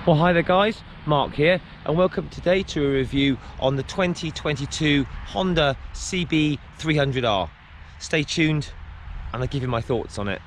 Well, hi there guys, Mark here, and welcome today to a review on the 2022 Honda CB300R. Stay tuned and I'll give you my thoughts on it.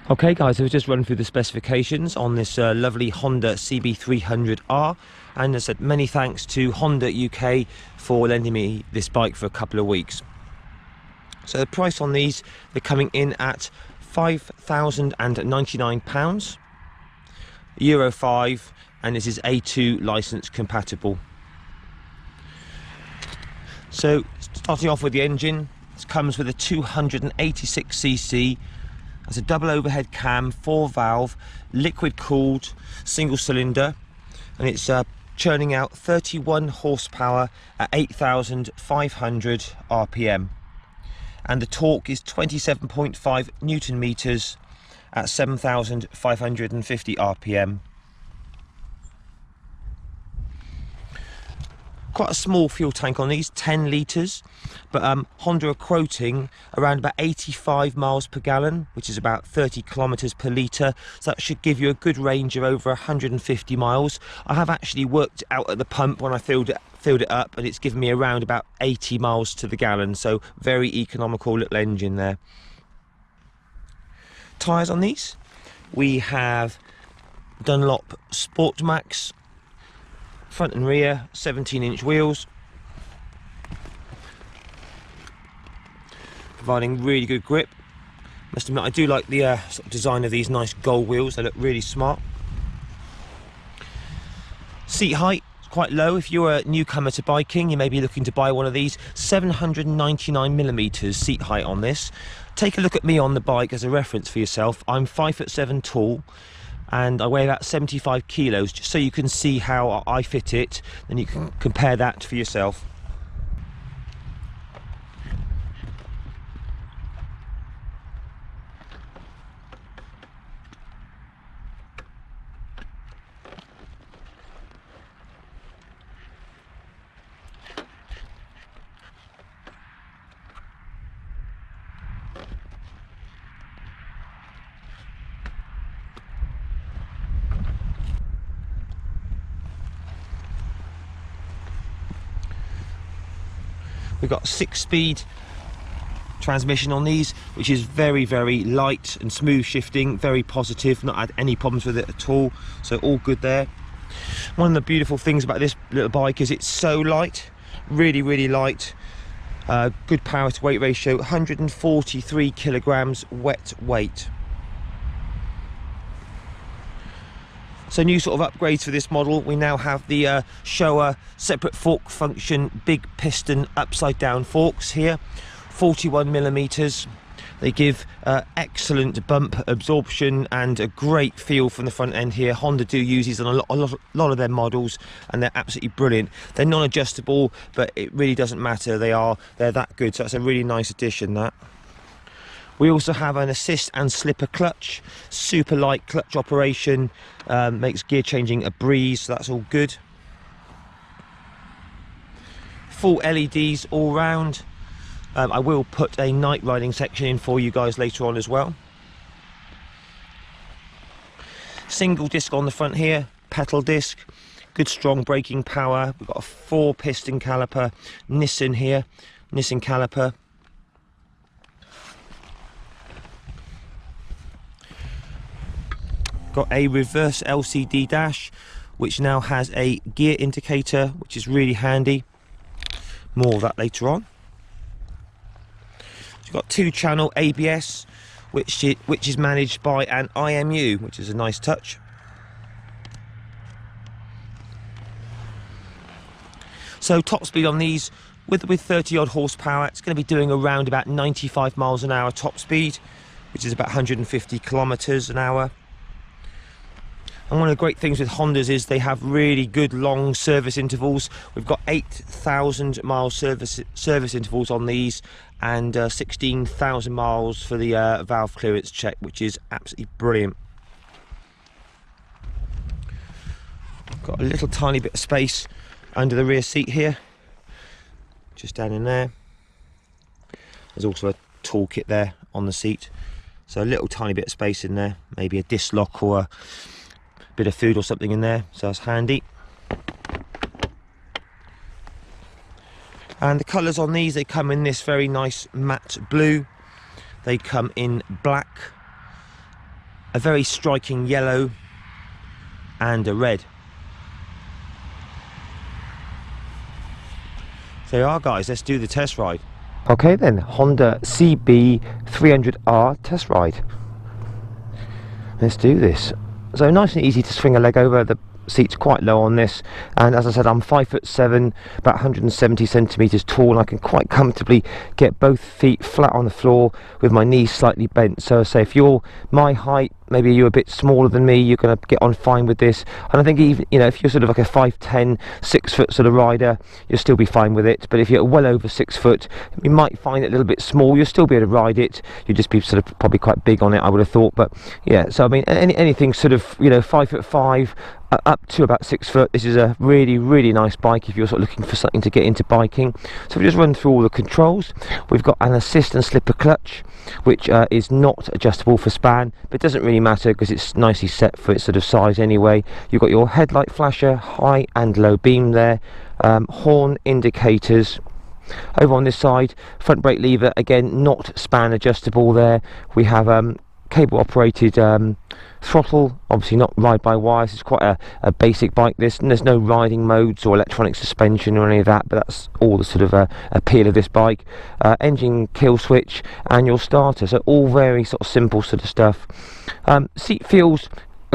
Okay guys, I was just running through the specifications on this lovely Honda CB300R, and as I said, many thanks to Honda UK for lending me this bike for a couple of weeks. So the price on these, they're coming in at £5,099, Euro 5, and this is A2 license compatible. So starting off with the engine, this comes with a 286cc. It's a double overhead cam, 4-valve, liquid cooled, single cylinder, and it's churning out 31 horsepower at 8,500 RPM, and the torque is 27.5 Newton meters at 7,550 RPM. Quite a small fuel tank on these, 10 litres, but Honda are quoting around about 85 miles per gallon, which is about 30 kilometres per litre, so that should give you a good range of over 150 miles. I have actually worked out at the pump when I filled it up, and it's given me around about 80 miles to the gallon, so very economical little engine there. Tyres on these, we have Dunlop Sport Max, front and rear, 17-inch wheels, providing really good grip. Must admit, I do like the sort of design of these nice gold wheels. They look really smart. Seat height is quite low. If you're a newcomer to biking, you may be looking to buy one of these. 799mm seat height on this. Take a look at me on the bike as a reference for yourself. I'm 5'7" tall, and I weigh about 75 kilos, just so you can see how I fit it, then you can compare that for yourself. We've got a 6-speed transmission on these, which is very, very light and smooth shifting, very positive, not had any problems with it at all, so all good there. One of the beautiful things about this little bike is it's so light, really, really light. Good power to weight ratio, 143 kilograms wet weight. So new sort of upgrades for this model. We now have the Showa separate fork function big piston upside down forks here, 41mm. They give excellent bump absorption and a great feel from the front end here. Honda do use these on a lot of their models, and they're absolutely brilliant. They're non-adjustable, but it really doesn't matter. They're that good, so that's a really nice addition, that. We also have an assist and slipper clutch, super light clutch operation, makes gear changing a breeze, so that's all good. Full LEDs all round. I will put a night riding section in for you guys later on as well. Single disc on the front here, pedal disc, good strong braking power. We've got a 4-piston caliper, Nissan here, Nissan caliper. Got a reverse LCD dash, which now has a gear indicator, which is really handy. More of that later on. It's got 2-channel ABS, which is managed by an IMU, which is a nice touch. So top speed on these, with 30 odd horsepower, it's going to be doing around about 95 miles an hour top speed, which is about 150 kilometers an hour. And one of the great things with Hondas is they have really good long service intervals. We've got 8,000 mile service intervals on these, and 16,000 miles for the valve clearance check, which is absolutely brilliant. Got a little tiny bit of space under the rear seat here, just down in there. There's also a toolkit there on the seat, so a little tiny bit of space in there, maybe a disc lock or a bit of food or something in there, so that's handy. And the colours on these, they come in this very nice matte blue, they come in black, a very striking yellow, and a red. So there you are, guys, let's do the test ride. Okay then, Honda CB300R test ride. Let's do this. So nice and easy to swing a leg over. The seat's quite low on this, and as I said, I'm 5'7", about 170 centimeters tall, and I can quite comfortably get both feet flat on the floor with my knees slightly bent. So say if you're my height, maybe you're a bit smaller than me, you're going to get on fine with this. And I think even, you know, if you're sort of like a 5'10", 6 foot sort of rider, you'll still be fine with it. But if you're well over 6 foot, you might find it a little bit small. You'll still be able to ride it. You'll just be sort of probably quite big on it, I would have thought. But yeah, so I mean, anything sort of, you know, 5'5" up to about 6 foot. This is a really nice bike if you're sort of looking for something to get into biking. So we just run through all the controls. We've got an assist and slipper clutch, which is not adjustable for span, but it doesn't really matter because it's nicely set for its sort of size anyway. You've got your headlight flasher, high and low beam there, horn indicators. Over on this side, front brake lever, again not span adjustable there. We have cable operated throttle, obviously not ride by wires. It's quite a basic bike this, and there's no riding modes or electronic suspension or any of that, but that's all the sort of appeal of this bike. Engine kill switch and your starter, so all very sort of simple sort of stuff. Seat feels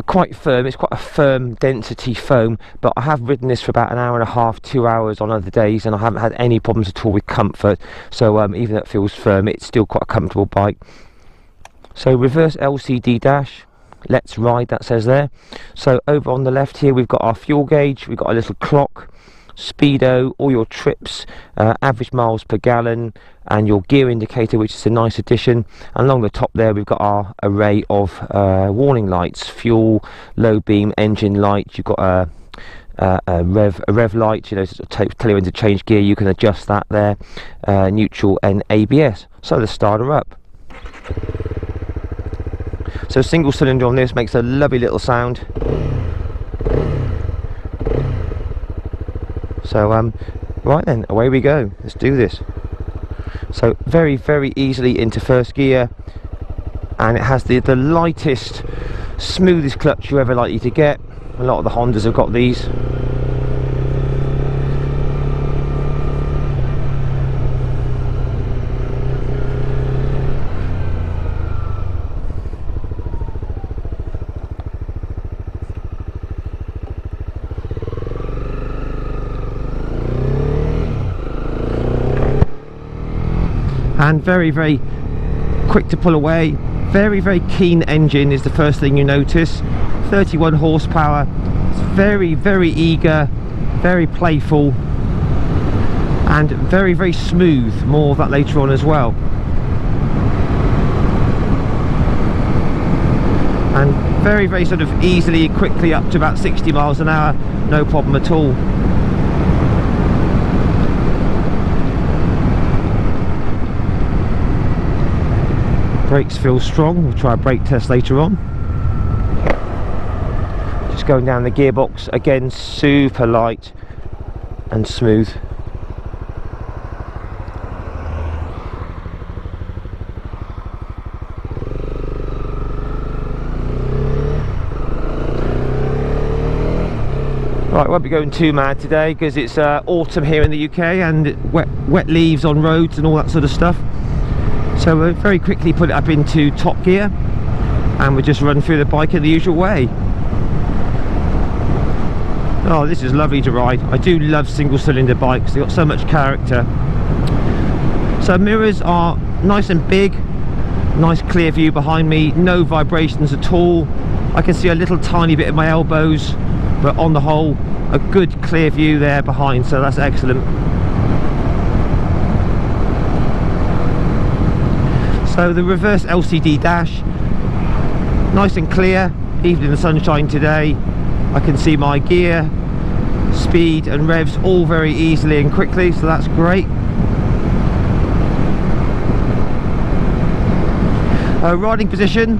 quite firm. It's quite a firm density foam, but I have ridden this for about an hour and a half, 2 hours on other days, and I haven't had any problems at all with comfort. So even though it feels firm, it's still quite a comfortable bike. So reverse LCD dash, let's ride, that says there. So over on the left here we've got our fuel gauge, we've got a little clock, speedo, all your trips, average miles per gallon, and your gear indicator, which is a nice addition. And along the top there we've got our array of warning lights, fuel, low beam, engine light. You've got a rev light, you know, to tell you when to change gear. You can adjust that there, neutral and ABS. So let's start her up. So single cylinder on this makes a lovely little sound. So right then, away we go. Let's do this. So very easily into first gear, and it has the lightest, smoothest clutch you're ever likely to get. A lot of the Hondas have got these. And very quick to pull away. Very keen engine is the first thing you notice. 31 horsepower. It's very eager, very playful, and very smooth. More of that later on as well. And very sort of easily, quickly up to about 60 miles an hour, no problem at all. Brakes feel strong. We'll try a brake test later on. Just going down the gearbox, again super light and smooth. Right, won't be going too mad today because it's autumn here in the UK and wet leaves on roads and all that sort of stuff. So we'll very quickly put it up into top gear and we'll just run through the bike in the usual way. Oh, this is lovely to ride. I do love single cylinder bikes, they've got so much character. So mirrors are nice and big, nice clear view behind me, no vibrations at all. I can see a little tiny bit of my elbows, but on the whole a good clear view there behind, so that's excellent. So the reverse LCD dash, nice and clear, even in the sunshine today. I can see my gear, speed and revs all very easily and quickly, so that's great. Riding position,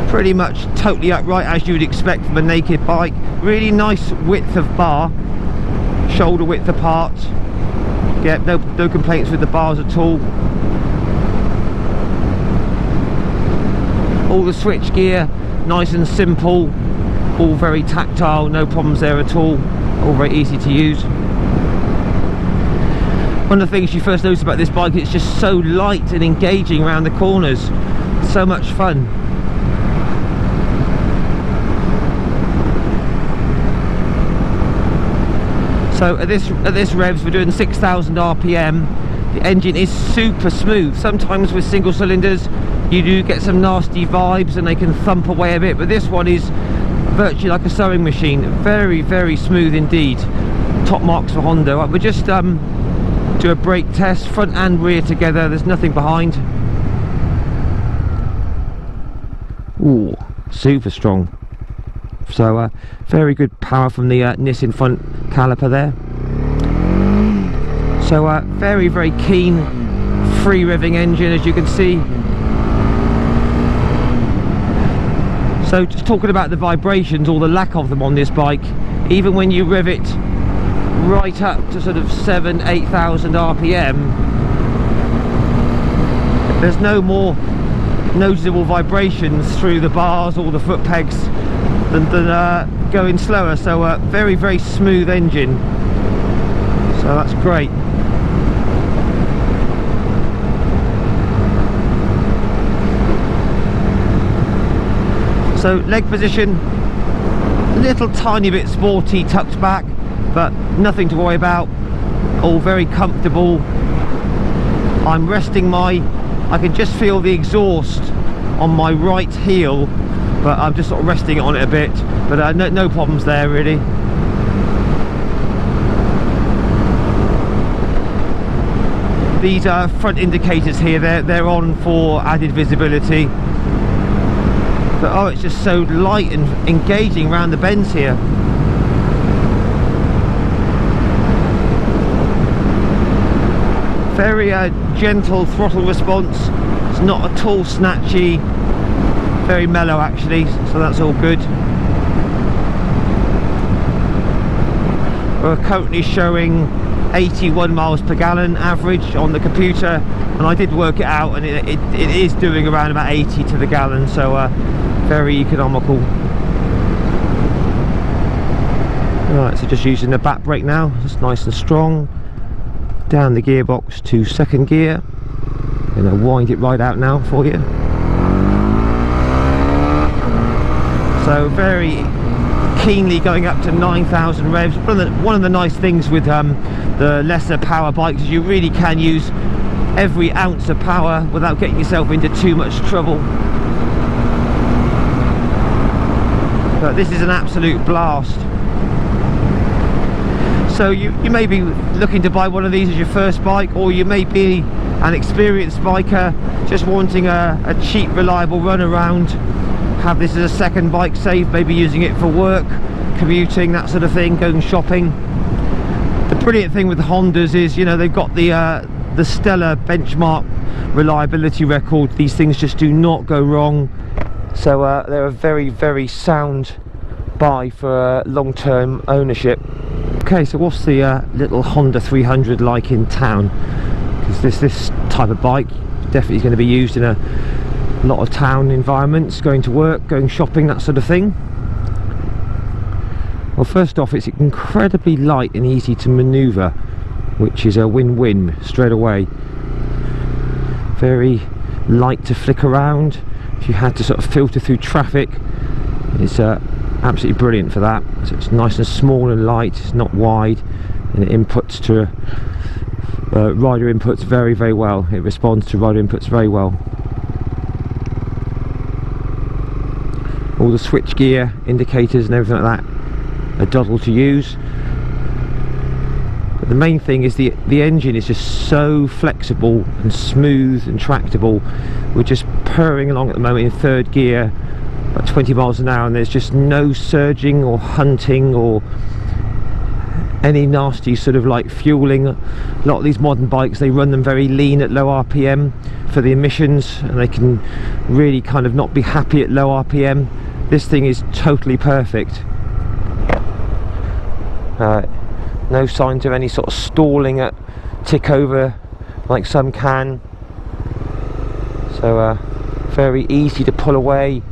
pretty much totally upright as you would expect from a naked bike. Really nice width of bar, shoulder width apart. Yeah, no complaints with the bars at all. All the switch gear, nice and simple, all very tactile, no problems there at all very easy to use. One of the things you first notice about this bike, it's just so light and engaging around the corners. So much fun. So at this revs, we're doing 6,000 RPM. The engine is super smooth. Sometimes with single cylinders you do get some nasty vibes and they can thump away a bit, but this one is virtually like a sewing machine. Very, very smooth indeed. Top marks for Honda. We'll just do a brake test, front and rear together, there's nothing behind. Ooh, super strong. So very good power from the Nissan front caliper there. So very, very keen free revving engine, as you can see. So just talking about the vibrations, or the lack of them on this bike, even when you rev it right up to sort of 7,000–8,000 RPM, there's no more noticeable vibrations through the bars or the foot pegs than going slower. So very, very smooth engine, so that's great. So leg position, a little tiny bit sporty, tucked back, but nothing to worry about, all very comfortable. I'm resting I can just feel the exhaust on my right heel, but I'm just sort of resting on it a bit, but no problems there really. These front indicators here, they're on for added visibility. But oh, it's just so light and engaging around the bends here. Very gentle throttle response. It's not at all snatchy. Very mellow actually, so that's all good. We're currently showing 81 miles per gallon average on the computer, and I did work it out, and it is doing around about 80 to the gallon, so very economical. Right, so just using the back brake now, it's nice and strong. Down the gearbox to second gear. I'm going to wind it right out now for you. So very keenly going up to 9,000 revs. One of the nice things with the lesser power bikes is you really can use every ounce of power without getting yourself into too much trouble. But this is an absolute blast. So you may be looking to buy one of these as your first bike, or you may be an experienced biker just wanting a cheap, reliable run around, have this as a second bike safe, maybe using it for work, commuting, that sort of thing, going shopping. The brilliant thing with the Hondas is, you know, they've got the stellar benchmark reliability record. These things just do not go wrong, so they're a very, very sound buy for long-term ownership. Okay, so what's the little Honda 300 like in town? Because this type of bike definitely is going to be used in a lot of town environments, going to work, going shopping, that sort of thing. Well, first off, it's incredibly light and easy to manoeuvre, which is a win-win straight away. Very light to flick around. If you had to sort of filter through traffic, it's absolutely brilliant for that. So it's nice and small and light, it's not wide, and it inputs to rider inputs very, very well. It responds to rider inputs very well. All the switch gear indicators and everything like that are doddle to use. But the main thing is the engine is just so flexible and smooth and tractable. We're just purring along at the moment in third gear, about 20 miles an hour, and there's just no surging or hunting or any nasty sort of like fueling. A lot of these modern bikes, they run them very lean at low RPM for the emissions, and they can really kind of not be happy at low RPM. This thing is totally perfect. No signs of any sort of stalling at tick over like some can. So very easy to pull away.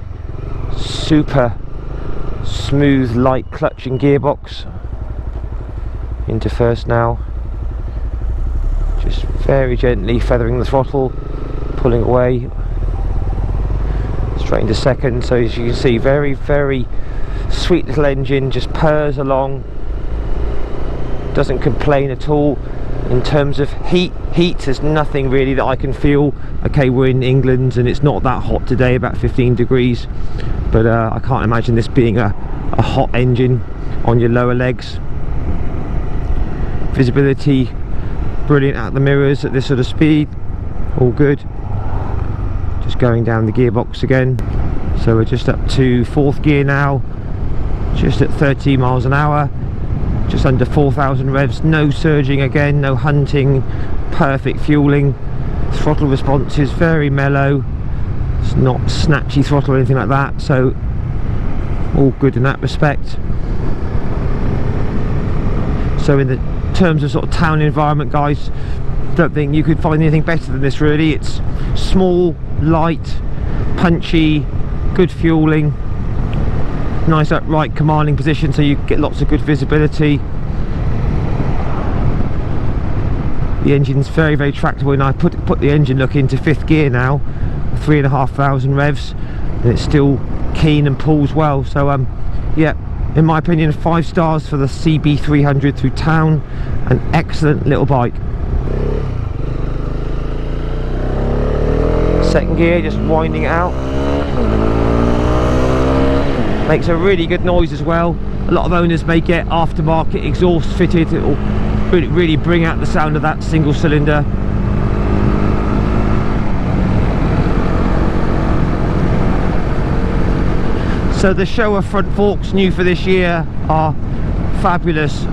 Super smooth, light clutch and gearbox. Into first now. Just very gently feathering the throttle, pulling away. Straight into second. So as you can see, very, very sweet little engine, just purrs along. Doesn't complain at all. In terms of heat, there's nothing really that I can feel. Okay, we're in England and it's not that hot today, about 15 degrees, but I can't imagine this being a hot engine on your lower legs. Visibility brilliant at the mirrors at this sort of speed, all good. Just going down the gearbox again, so we're just up to fourth gear now, just at 30 miles an hour. Just under 4,000 revs, no surging again, no hunting, perfect fueling. Throttle response is very mellow, it's not snatchy throttle or anything like that, so all good in that respect. So in the terms of sort of town environment, guys, don't think you could find anything better than this really. It's small, light, punchy, good fueling. Nice upright commanding position, so you get lots of good visibility. The engine's very, very tractable, and I put the engine look into fifth gear now, 3,500 revs, and it's still keen and pulls well. So yeah, in my opinion, 5 stars for the CB300 through town. An excellent little bike. Second gear, just winding it out. Makes a really good noise as well. A lot of owners may get aftermarket exhaust fitted. It will really bring out the sound of that single cylinder. So the Showa front forks, new for this year, are fabulous.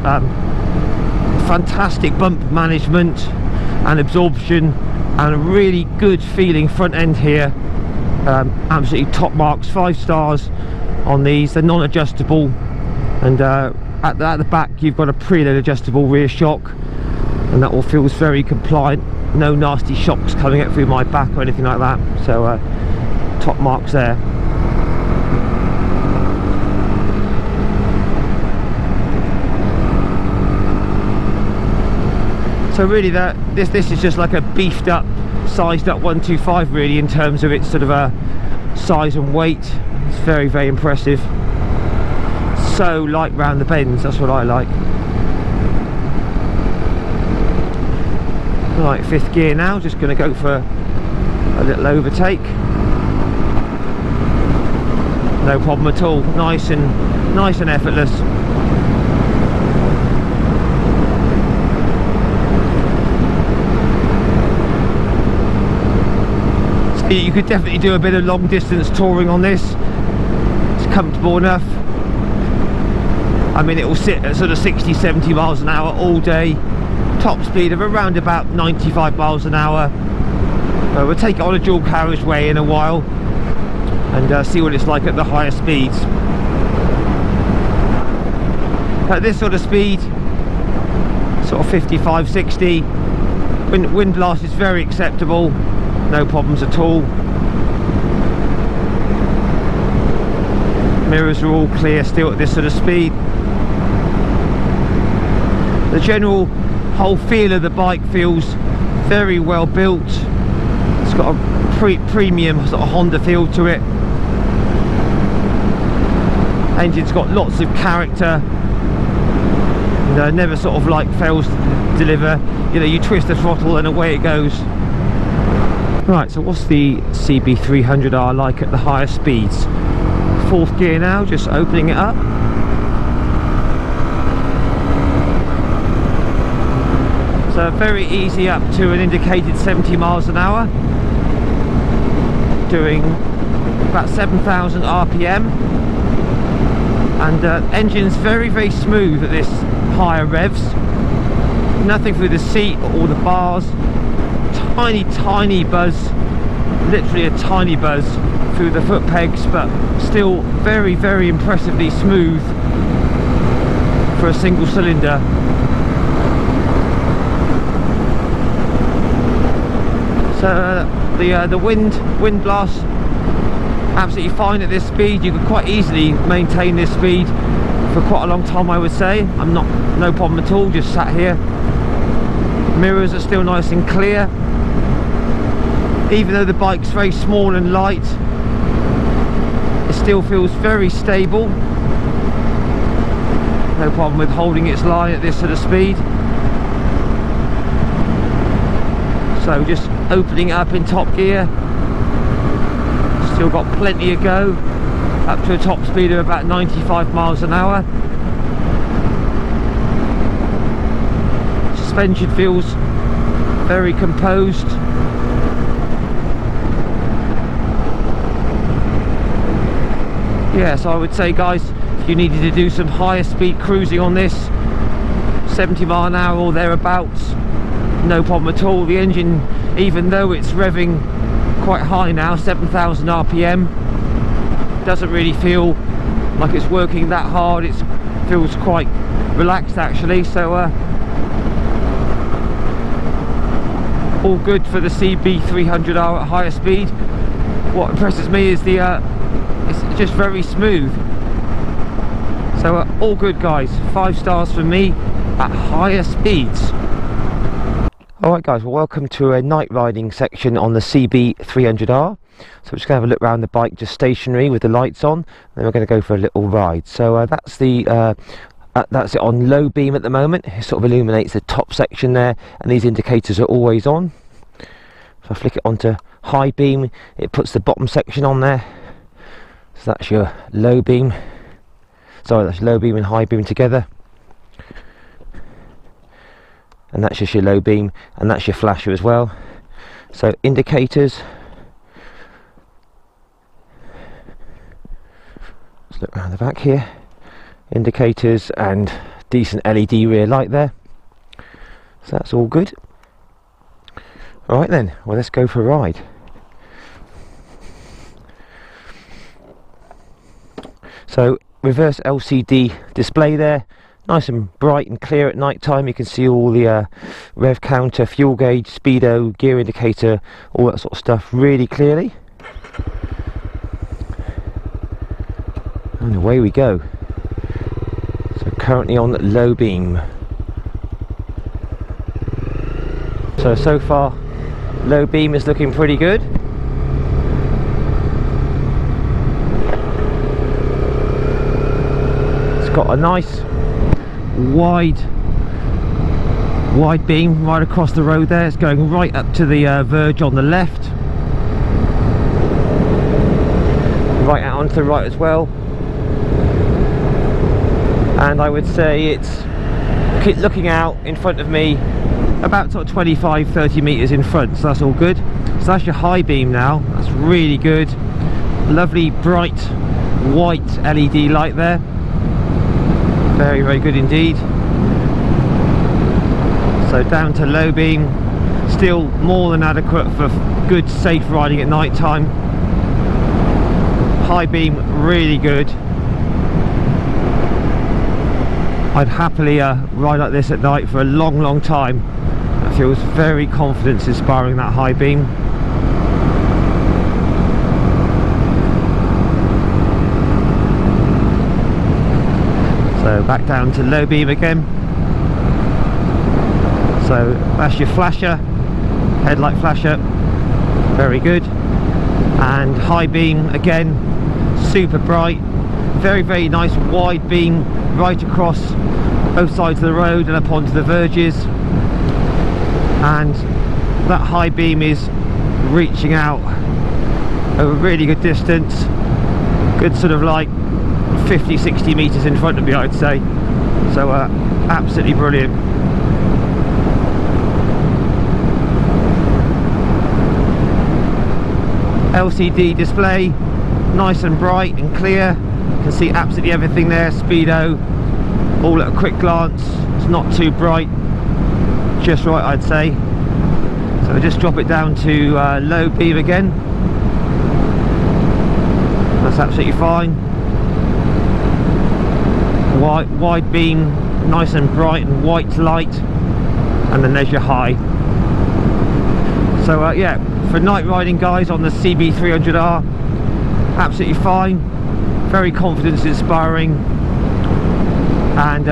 Fantastic bump management and absorption, and a really good feeling front end here. Absolutely top marks, 5 stars on these. They're non-adjustable, and at the back you've got a preload adjustable rear shock, and that all feels very compliant. No nasty shocks coming out through my back or anything like that, so top marks there. So really this is just like a beefed up, sized up 125 really, in terms of its sort of a size and weight. It's very, very impressive. So light round the bends, that's what I like. Right, fifth gear now, just going to go for a little overtake. No problem at all, nice and effortless. So you could definitely do a bit of long distance touring on this. It's comfortable enough. I mean, it will sit at sort of 60-70 miles an hour all day. Top speed of around about 95 miles an hour. We'll take it on a dual carriageway in a while and see what it's like at the higher speeds. At this sort of speed, sort of 55-60, wind blast is very acceptable, no problems at all. Mirrors are all clear still at this sort of speed. the general whole feel of the bike feels very well built. It's got a premium sort of Honda feel to it. Engine's got lots of character. Never sort of like fails to deliver. You know, you twist the throttle and away it goes. Right, so what's the CB300R like at the higher speeds? 4th gear now, just opening it up. So very easy up to an indicated 70 miles an hour. Doing about 7,000 RPM. And engine's very smooth at this higher revs. Nothing through the seat or the bars. Tiny buzz, literally a tiny buzz through the foot pegs, but still very impressively smooth for a single cylinder. So the wind blast absolutely fine at this speed. You could quite easily maintain this speed for quite a long time, I would say. No problem at all, just sat here. Mirrors are still nice and clear. Even though the bike's very small and light, it still feels very stable. No problem with holding its line at this sort of speed. So just opening it up in top gear. Still got plenty to go, up to a top speed of about 95 miles an hour. Suspension feels very composed. Yeah, so I would say, guys, if you needed to do some higher speed cruising on this, 70 mile an hour or thereabouts, no problem at all. The engine, even though it's revving quite high now, 7,000 RPM, doesn't really feel like it's working that hard. It feels quite relaxed actually, so all good for the CB300R at higher speed. What impresses me is it's just very smooth. So all good, guys. 5 stars for me at higher speeds. Alright guys, well, welcome to a night riding section on the CB300R. So we're just going to have a look around the bike just stationary with the lights on, then we're going to go for a little ride. So that's it on low beam at the moment. It sort of illuminates the top section there, and these indicators are always on. So I flick it onto high beam, it puts the bottom section on there. So that's your low beam. Sorry, that's low beam and high beam together. And that's just your low beam, and that's your flasher as well. So indicators. Let's look around the back here. Indicators and decent LED rear light there. So that's all good. Alright then, well, let's go for a ride. So reverse LCD display there. Nice and bright and clear at night time. You can see all the rev counter, fuel gauge, speedo, gear indicator, all that sort of stuff really clearly. And away we go. Currently on low beam. So far low beam is looking pretty good. It's got a nice wide beam right across the road there. It's going right up to the verge on the left, right out onto the right as well. And I would say it's looking out in front of me about sort of 25-30 meters in front, so that's all good. So that's your high beam now. That's really good. Lovely bright white LED light there. Very good indeed. So down to low beam, still more than adequate for good safe riding at night time. High beam, really good. I'd happily ride like this at night for a long time. That feels very confidence inspiring, that high beam. So back down to low beam again. So that's your flasher, headlight flasher, very good. And high beam again, super bright, very nice wide beam right across both sides of the road and up onto the verges. And that high beam is reaching out over a really good distance, good sort of like 50-60 meters in front of me, I'd say. So absolutely brilliant. LCD display, nice and bright and clear. You can see absolutely everything there. Speedo, all at a quick glance. It's not too bright, just right, I'd say. So just drop it down to low beam again. That's absolutely fine. Wide beam, nice and bright and white light, and then there's your high. So yeah, for night riding, guys, on the CB300R, absolutely fine, very confidence inspiring, and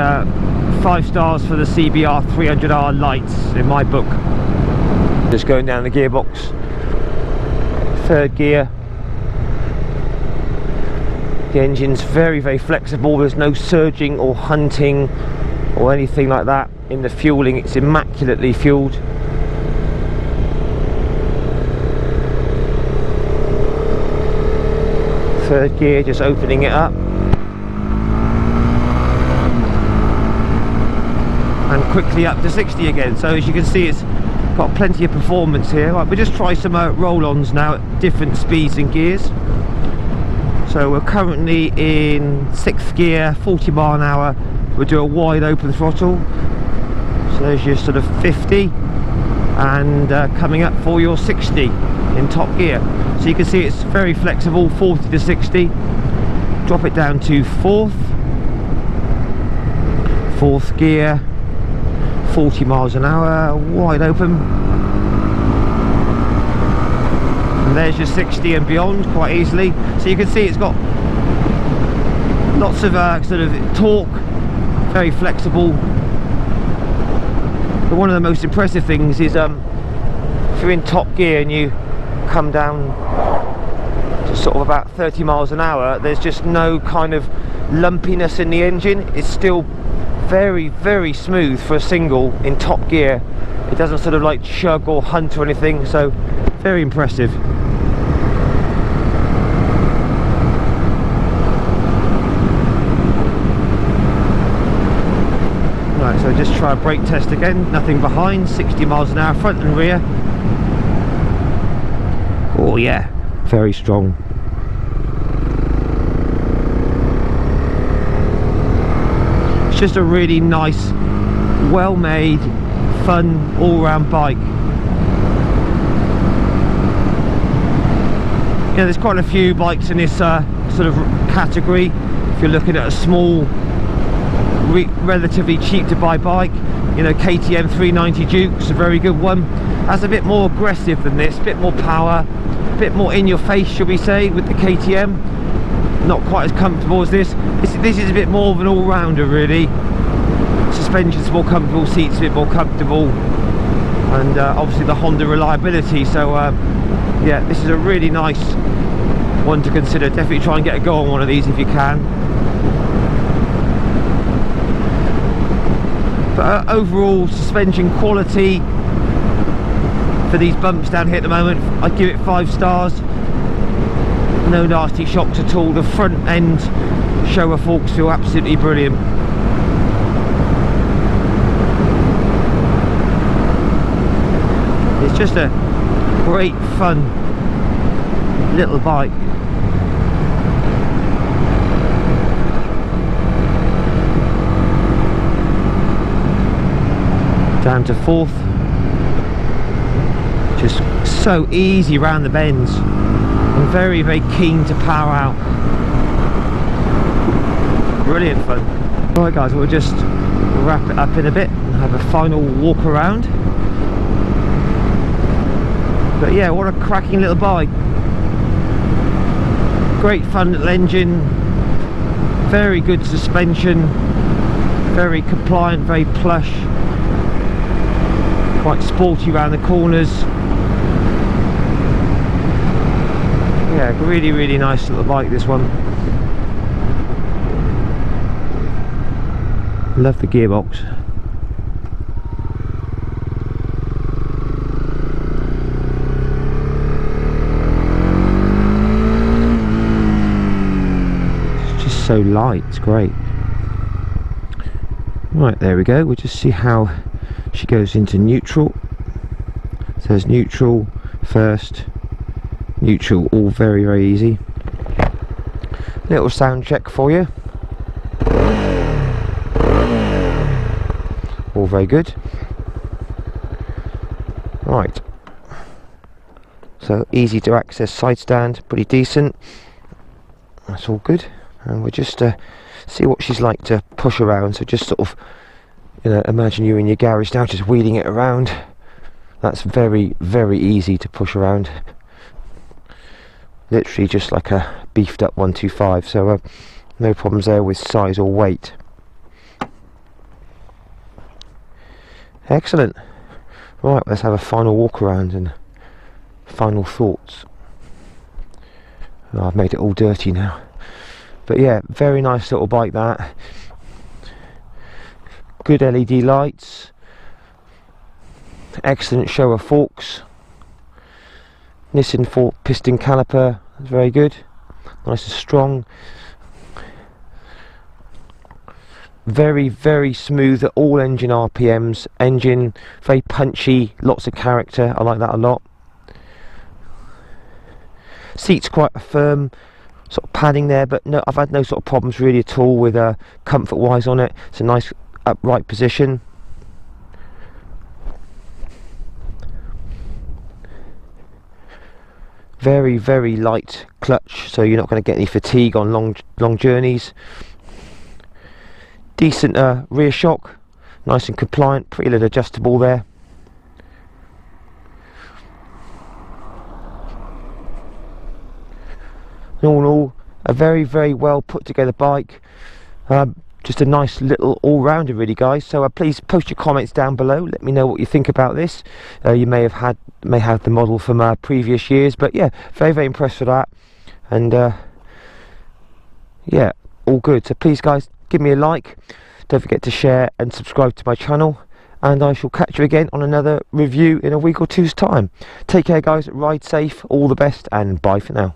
5 stars for the CB300R lights in my book. Just going down the gearbox, 3rd gear. The engine's very flexible, there's no surging or hunting or anything like that in the fueling. It's immaculately fueled. Third gear, just opening it up. And quickly up to 60 again. So as you can see, it's got plenty of performance here. Right, we'll just try some roll-ons now at different speeds and gears. So we're currently in 6th gear, 40 mile an hour. We'll do a wide open throttle. So there's your sort of 50, and coming up for your 60 in top gear. So you can see it's very flexible, 40 to 60. Drop it down to 4th gear, 40 miles an hour, wide open. And there's your 60 and beyond quite easily. So you can see it's got lots of sort of torque, very flexible. But one of the most impressive things is if you're in top gear and you come down to sort of about 30 miles an hour, there's just no kind of lumpiness in the engine. It's still very smooth for a single in top gear. It doesn't sort of like chug or hunt or anything, so very impressive. Right, so just try a brake test again. Nothing behind, 60 miles an hour front and rear. Oh yeah, very strong. It's just a really nice, well-made, fun, all-round bike. You know, there's quite a few bikes in this sort of category. If you're looking at a small, relatively cheap to buy bike, you know, KTM 390 Duke's a very good one. That's a bit more aggressive than this, a bit more power, a bit more in your face, shall we say, with the KTM. Not quite as comfortable as this. This is a bit more of an all-rounder, really. Suspension's more comfortable, seats a bit more comfortable, and obviously the Honda reliability. So yeah, this is a really nice one to consider. Definitely try and get a go on one of these if you can. But overall suspension quality for these bumps down here at the moment, I'd give it 5 stars. No nasty shocks at all. The front end Showa forks feel absolutely brilliant. It's just a great fun little bike. Down to 4th. Just so easy around the bends. I'm very keen to power out. Brilliant fun. Alright guys, we'll just wrap it up in a bit and have a final walk around. But yeah, what a cracking little bike. Great fun little engine, very good suspension, very compliant, very plush. quite sporty around the corners. Yeah, really, really nice little bike, this one. Love the gearbox. It's just so light, it's great. Right, there we go. We'll just see how she goes into neutral. So there's neutral, first, neutral, all very, very easy. Little sound check for you. All very good. Right. So easy to access side stand, pretty decent. That's all good. And we'll just see what she's like to push around. So just sort of, you know, imagine you're in your garage now, just wheeling it around. That's very, very easy to push around. Literally just like a beefed up 125. So no problems there with size or weight. Excellent. Right, let's have a final walk around and final thoughts. Oh, I've made it all dirty now. But yeah, very nice little bike that. Good LED lights. Excellent show of forks. Nissan 4-piston caliper, that's very good. Nice and strong. Very, very smooth at all engine RPMs. Engine, very punchy, lots of character. I like that a lot. Seats quite firm. Sort of padding there, but no, I've had no sort of problems really at all with comfort wise on it. It's a nice upright position. Very, very light clutch, so you're not going to get any fatigue on long journeys. Decent rear shock, nice and compliant, pretty little adjustable there. All in all, a very, very well put together bike. Just a nice little all-rounder really, guys. So please post your comments down below, let me know what you think about this. You may have the model from previous years, but yeah, very, very impressed with that. And yeah, all good. So please guys, give me a like, don't forget to share and subscribe to my channel, and I shall catch you again on another review in a week or two's time. Take care guys, ride safe, all the best, and bye for now.